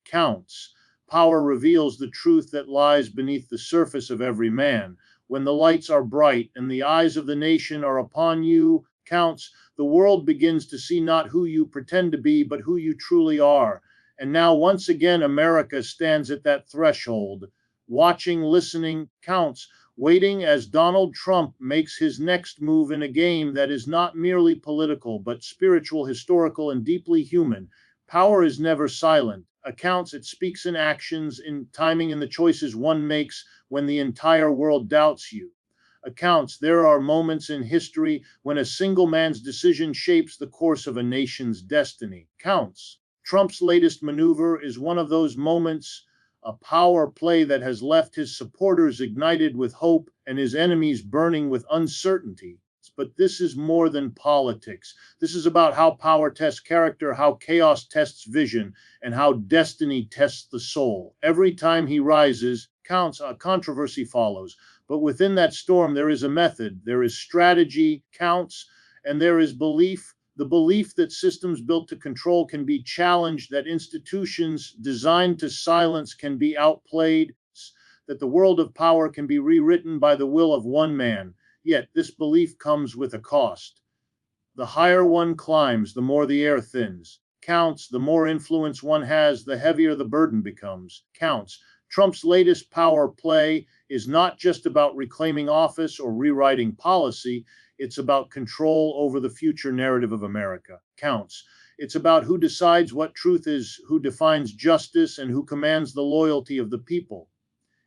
Counts. Power reveals the truth that lies beneath the surface of every man. When the lights are bright and the eyes of the nation are upon you, counts, the world begins to see not who you pretend to be, but who you truly are. And now, once again, America stands at that threshold, watching, listening, counts, waiting as Donald Trump makes his next move in a game that is not merely political, but spiritual, historical, and deeply human. Power is never silent. Accounts, it speaks in actions, in timing, in the choices one makes when the entire world doubts you. Accounts, there are moments in history when a single man's decision shapes the course of a nation's destiny. Counts. Trump's latest maneuver is one of those moments, a power play that has left his supporters ignited with hope and his enemies burning with uncertainty. But this is more than politics. This is about how power tests character, how chaos tests vision, and how destiny tests the soul. Every time he rises, counts, a controversy follows. But within that storm, there is a method, there is strategy, counts, and there is belief. The belief that systems built to control can be challenged, that institutions designed to silence can be outplayed, that the world of power can be rewritten by the will of one man. Yet this belief comes with a cost. The higher one climbs, the more the air thins. Counts, the more influence one has, the heavier the burden becomes. Counts. Trump's latest power play is not just about reclaiming office or rewriting policy. It's about control over the future narrative of America. Counts. It's about who decides what truth is, who defines justice, and who commands the loyalty of the people.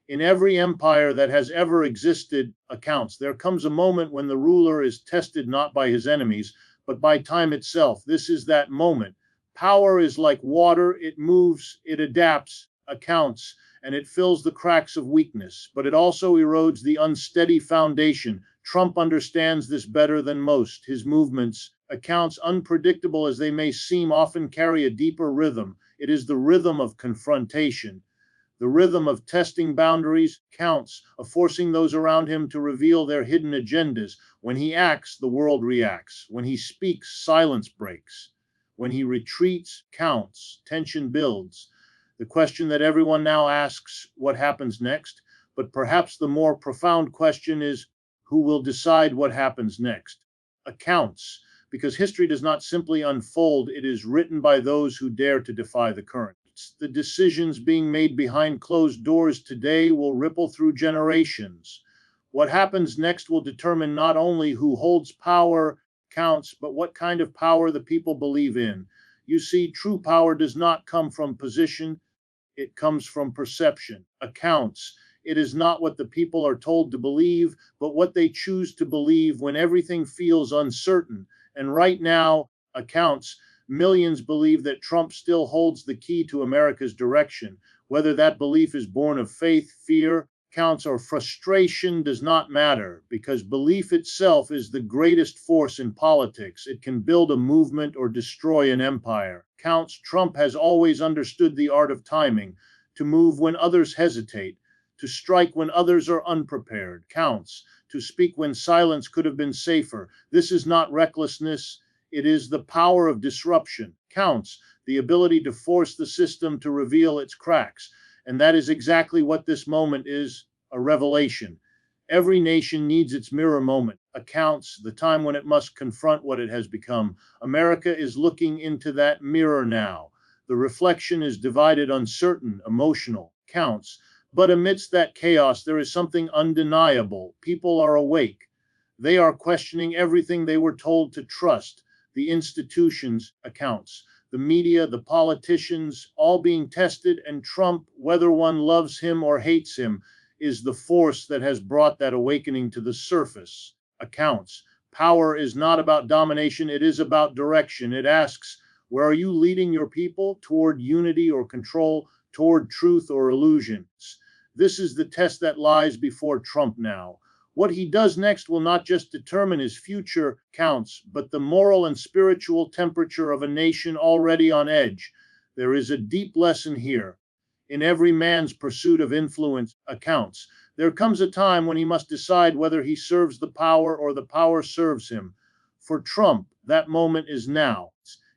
In every empire that has ever existed, accounts, there comes a moment when the ruler is tested not by his enemies, but by time itself. This is that moment. Power is like water. It moves, it adapts, accounts, and it fills the cracks of weakness, but it also erodes the unsteady foundation. Trump understands this better than most. His movements, accounts, unpredictable as they may seem, often carry a deeper rhythm. It is the rhythm of confrontation, the rhythm of testing boundaries, counts, of forcing those around him to reveal their hidden agendas. When he acts, the world reacts. When he speaks, silence breaks. When he retreats, counts, tension builds. The question that everyone now asks, what happens next? But perhaps the more profound question is, who will decide what happens next? Accounts, because history does not simply unfold, it is written by those who dare to defy the current. The decisions being made behind closed doors today will ripple through generations. What happens next will determine not only who holds power, counts, but what kind of power the people believe in. You see, true power does not come from position, it comes from perception. Accounts. It is not what the people are told to believe, but what they choose to believe when everything feels uncertain. And right now, accounts, millions believe that Trump still holds the key to America's direction. Whether that belief is born of faith, fear, counts, or frustration does not matter, because belief itself is the greatest force in politics. It can build a movement or destroy an empire. Counts. Trump has always understood the art of timing, to move when others hesitate, to strike when others are unprepared. Counts. To speak when silence could have been safer. This is not recklessness. It is the power of disruption. Counts. The ability to force the system to reveal its cracks. And that is exactly what this moment is, a revelation. Every nation needs its mirror moment. Accounts, the time when it must confront what it has become. America is looking into that mirror now. The reflection is divided, uncertain, emotional. Counts. But amidst that chaos, there is something undeniable. People are awake. They are questioning everything they were told to trust. The institutions, accounts, the media, the politicians, all being tested, and Trump, whether one loves him or hates him, is the force that has brought that awakening to the surface. Accounts. Power is not about domination, it is about direction. It asks, where are you leading your people? Toward unity or control, toward truth or illusions? This is the test that lies before Trump now. What he does next will not just determine his future, counts, but the moral and spiritual temperature of a nation already on edge. There is a deep lesson here. In every man's pursuit of influence, accounts. There comes a time when he must decide whether he serves the power or the power serves him. For Trump, that moment is now.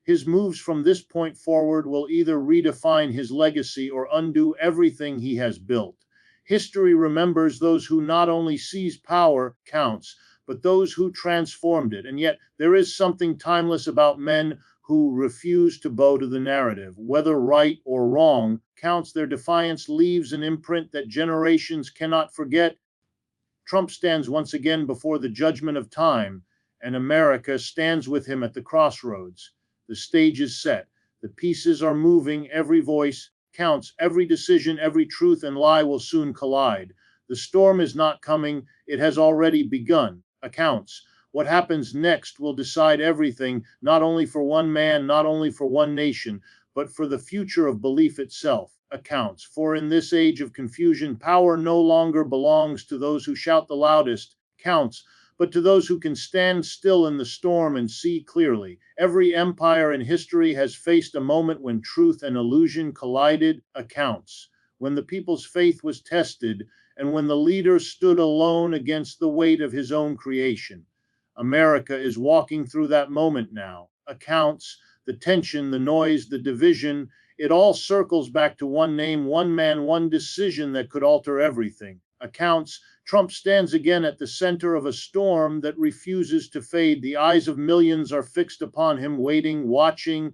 His moves from this point forward will either redefine his legacy or undo everything he has built. History remembers those who not only seized power, counts, but those who transformed it. And yet, there is something timeless about men who refuse to bow to the narrative. Whether right or wrong, counts. Their defiance leaves an imprint that generations cannot forget. Trump stands once again before the judgment of time, and America stands with him at the crossroads. The stage is set. The pieces are moving. Every voice counts. Every decision, every truth and lie will soon collide. The storm is not coming. It has already begun. Accounts. What happens next will decide everything, not only for one man, not only for one nation, but for the future of belief itself. Accounts. For in this age of confusion, power no longer belongs to those who shout the loudest, counts, but to those who can stand still in the storm and see clearly. Every empire in history has faced a moment when truth and illusion collided. Accounts. When the people's faith was tested, and when the leader stood alone against the weight of his own creation. America is walking through that moment now. Accounts, the tension, the noise, the division, it all circles back to one name, one man, one decision that could alter everything. Accounts, Trump stands again at the center of a storm that refuses to fade. The eyes of millions are fixed upon him, waiting, watching,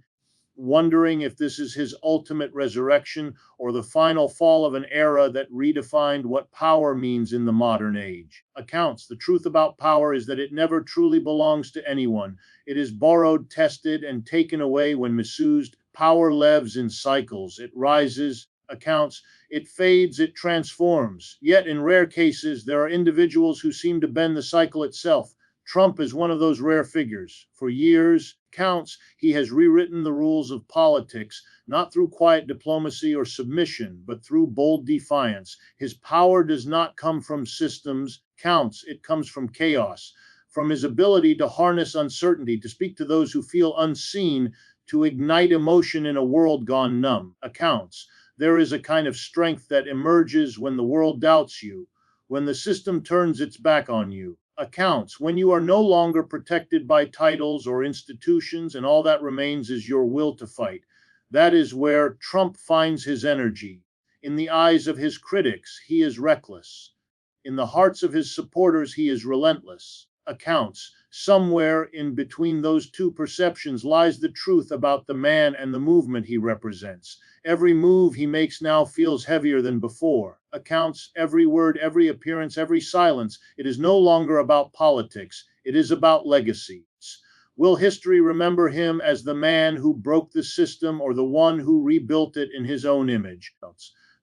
wondering if this is his ultimate resurrection or the final fall of an era that redefined what power means in the modern age. Accounts. The truth about power is that it never truly belongs to anyone. It is borrowed, tested, and taken away when misused. Power lives in cycles. It rises. Accounts. It fades, it transforms. Yet in rare cases, there are individuals who seem to bend the cycle itself. Trump is one of those rare figures. For years, counts, he has rewritten the rules of politics, not through quiet diplomacy or submission, but through bold defiance. His power does not come from systems, counts, it comes from chaos, from his ability to harness uncertainty, to speak to those who feel unseen, to ignite emotion in a world gone numb. Accounts. There is a kind of strength that emerges when the world doubts you, when the system turns its back on you. Accounts. When you are no longer protected by titles or institutions and all that remains is your will to fight. That is where Trump finds his energy. In the eyes of his critics, he is reckless. In the hearts of his supporters, he is relentless. Accounts. Somewhere in between those two perceptions lies the truth about the man and the movement he represents. Every move he makes now feels heavier than before. Accounts. Every word, every appearance, every silence. It is no longer about politics. It is about legacies. Will history remember him as the man who broke the system or the one who rebuilt it in his own image?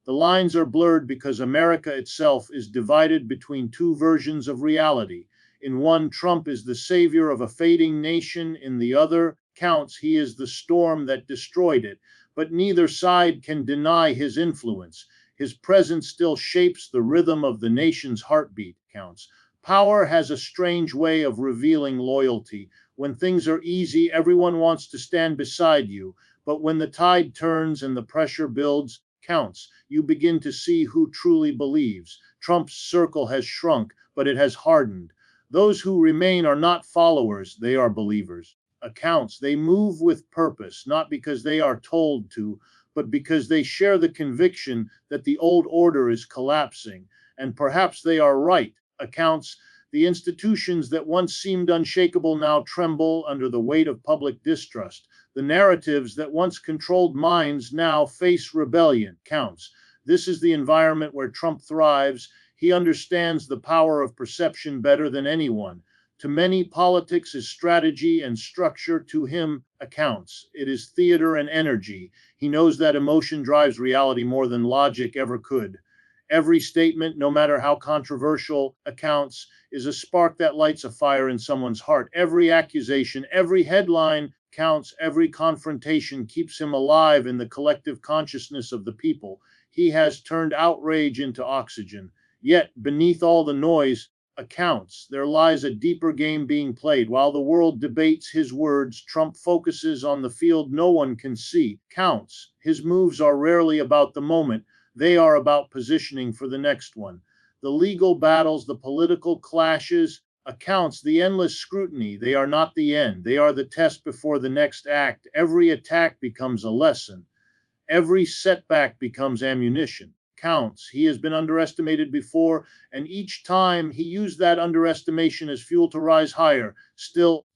The lines are blurred because America itself is divided between two versions of reality. In one, Trump is the savior of a fading nation. In the other, counts, he is the storm that destroyed it. But neither side can deny his influence. His presence still shapes the rhythm of the nation's heartbeat. Counts. Power has a strange way of revealing loyalty. When things are easy, everyone wants to stand beside you. But when the tide turns and the pressure builds, counts, you begin to see who truly believes. Trump's circle has shrunk, but it has hardened. Those who remain are not followers, they are believers. Accounts, they move with purpose, not because they are told to, but because they share the conviction that the old order is collapsing. And perhaps they are right. Accounts, the institutions that once seemed unshakable now tremble under the weight of public distrust. The narratives that once controlled minds now face rebellion. Counts. This is the environment where Trump thrives. He understands the power of perception better than anyone. To many, politics is strategy and structure. To him, accounts. It is theater and energy. He knows that emotion drives reality more than logic ever could. Every statement, no matter how controversial, accounts, is a spark that lights a fire in someone's heart. Every accusation, every headline counts. Every confrontation keeps him alive in the collective consciousness of the people. He has turned outrage into oxygen. Yet, beneath all the noise, accounts, there lies a deeper game being played. While the world debates his words, Trump focuses on the field no one can see. Counts. His moves are rarely about the moment. They are about positioning for the next one. The legal battles, the political clashes, Accounts, the endless scrutiny, they are not the end. They are the test before the next act. Every attack becomes a lesson. Every setback becomes ammunition. Counts. He has been underestimated before, and each time he used that underestimation as fuel to rise higher. Still,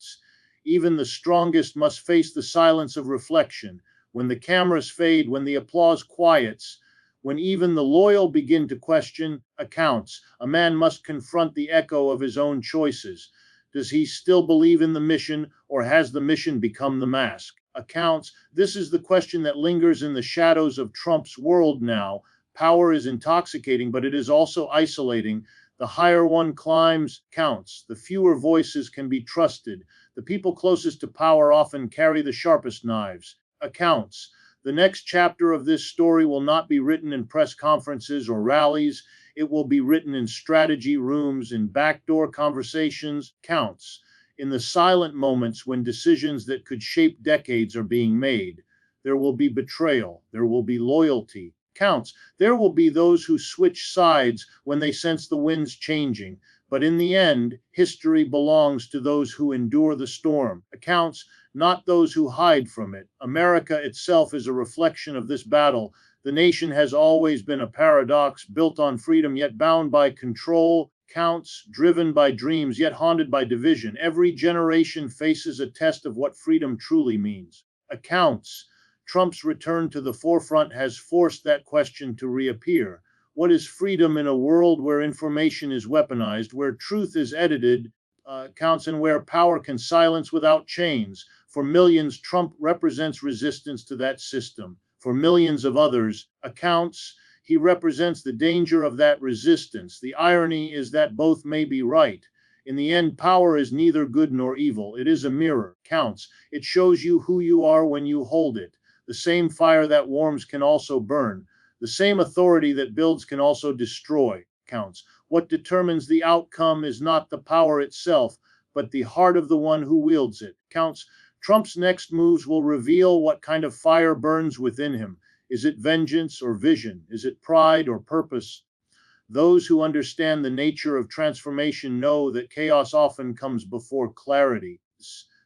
even the strongest must face the silence of reflection. When the cameras fade, when the applause quiets, when even the loyal begin to question accounts, a man must confront the echo of his own choices. Does he still believe in the mission, or has the mission become the mask? Accounts, this is the question that lingers in the shadows of Trump's world now. Power is intoxicating, but it is also isolating. The higher one climbs counts, the fewer voices can be trusted. The people closest to power often carry the sharpest knives. Accounts. The next chapter of this story will not be written in press conferences or rallies. It will be written in strategy rooms, in backdoor conversations. Counts. In the silent moments when decisions that could shape decades are being made. There will be betrayal. There will be loyalty. Counts. There will be those who switch sides when they sense the winds changing. But in the end, history belongs to those who endure the storm. Accounts, not those who hide from it. America itself is a reflection of this battle. The nation has always been a paradox, built on freedom yet bound by control. Counts, driven by dreams yet haunted by division. Every generation faces a test of what freedom truly means. Accounts. Trump's return to the forefront has forced that question to reappear. What is freedom in a world where information is weaponized, where truth is edited, counts, and where power can silence without chains? For millions, Trump represents resistance to that system. For millions of others, accounts, he represents the danger of that resistance. The irony is that both may be right. In the end, power is neither good nor evil. It is a mirror. Counts. It shows you who you are when you hold it. The same fire that warms can also burn. The same authority that builds can also destroy. Counts. What determines the outcome is not the power itself, but the heart of the one who wields it. Counts. Trump's next moves will reveal what kind of fire burns within him. Is it vengeance or vision? Is it pride or purpose? Those who understand the nature of transformation know that chaos often comes before clarity.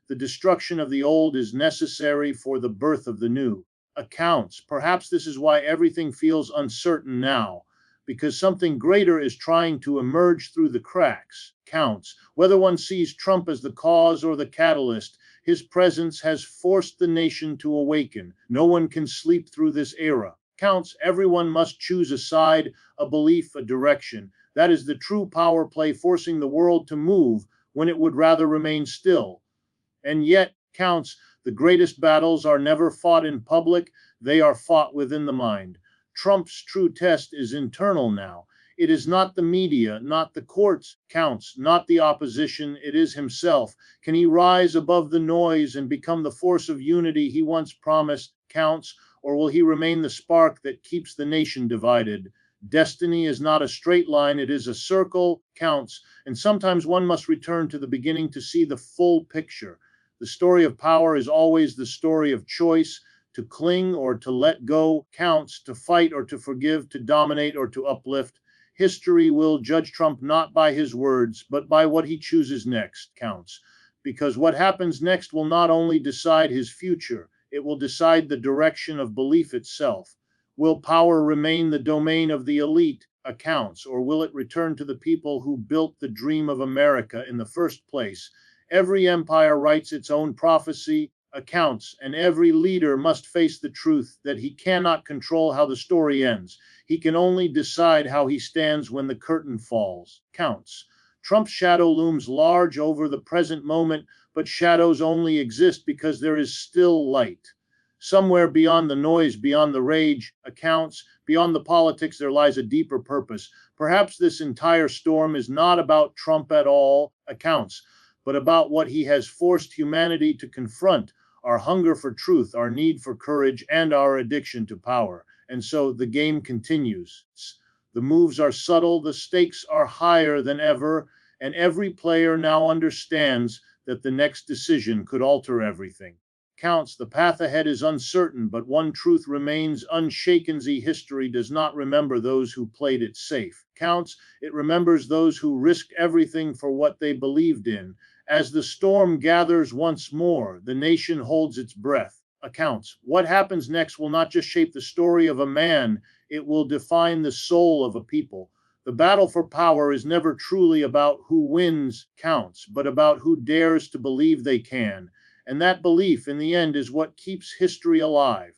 The destruction of the old is necessary for the birth of the new. Accounts. Perhaps this is why everything feels uncertain now, because something greater is trying to emerge through the cracks. Counts. Whether one sees Trump as the cause or the catalyst, his presence has forced the nation to awaken. No one can sleep through this era. Counts. Everyone must choose a side, a belief, a direction. That is the true power play, forcing the world to move when it would rather remain still. And yet, counts, the greatest battles are never fought in public, they are fought within the mind. Trump's true test is internal now. It is not the media, not the courts, counts, not the opposition, it is himself. Can he rise above the noise and become the force of unity he once promised, counts, or will he remain the spark that keeps the nation divided? Destiny is not a straight line, it is a circle, counts, and sometimes one must return to the beginning to see the full picture. The story of power is always the story of choice. To cling or to let go counts, to fight or to forgive, to dominate or to uplift. History will judge Trump not by his words, but by what he chooses next, counts. Because what happens next will not only decide his future, it will decide the direction of belief itself. Will power remain the domain of the elite, accounts, or will it return to the people who built the dream of America in the first place? Every empire writes its own prophecy, accounts, and every leader must face the truth that he cannot control how the story ends. He can only decide how he stands when the curtain falls. Counts. Trump's shadow looms large over the present moment, but shadows only exist because there is still light. Somewhere beyond the noise, beyond the rage, accounts, beyond the politics, there lies a deeper purpose. Perhaps this entire storm is not about Trump at all, accounts, but about what he has forced humanity to confront, our hunger for truth, our need for courage, and our addiction to power. And so the game continues. The moves are subtle, the stakes are higher than ever, and every player now understands that the next decision could alter everything. Counts, the path ahead is uncertain, but one truth remains unshaken. History does not remember those who played it safe. Counts, it remembers those who risked everything for what they believed in. As the storm gathers once more, the nation holds its breath. Accounts, what happens next will not just shape the story of a man, it will define the soul of a people. The battle for power is never truly about who wins, counts, but about who dares to believe they can. And that belief, in the end, is what keeps history alive.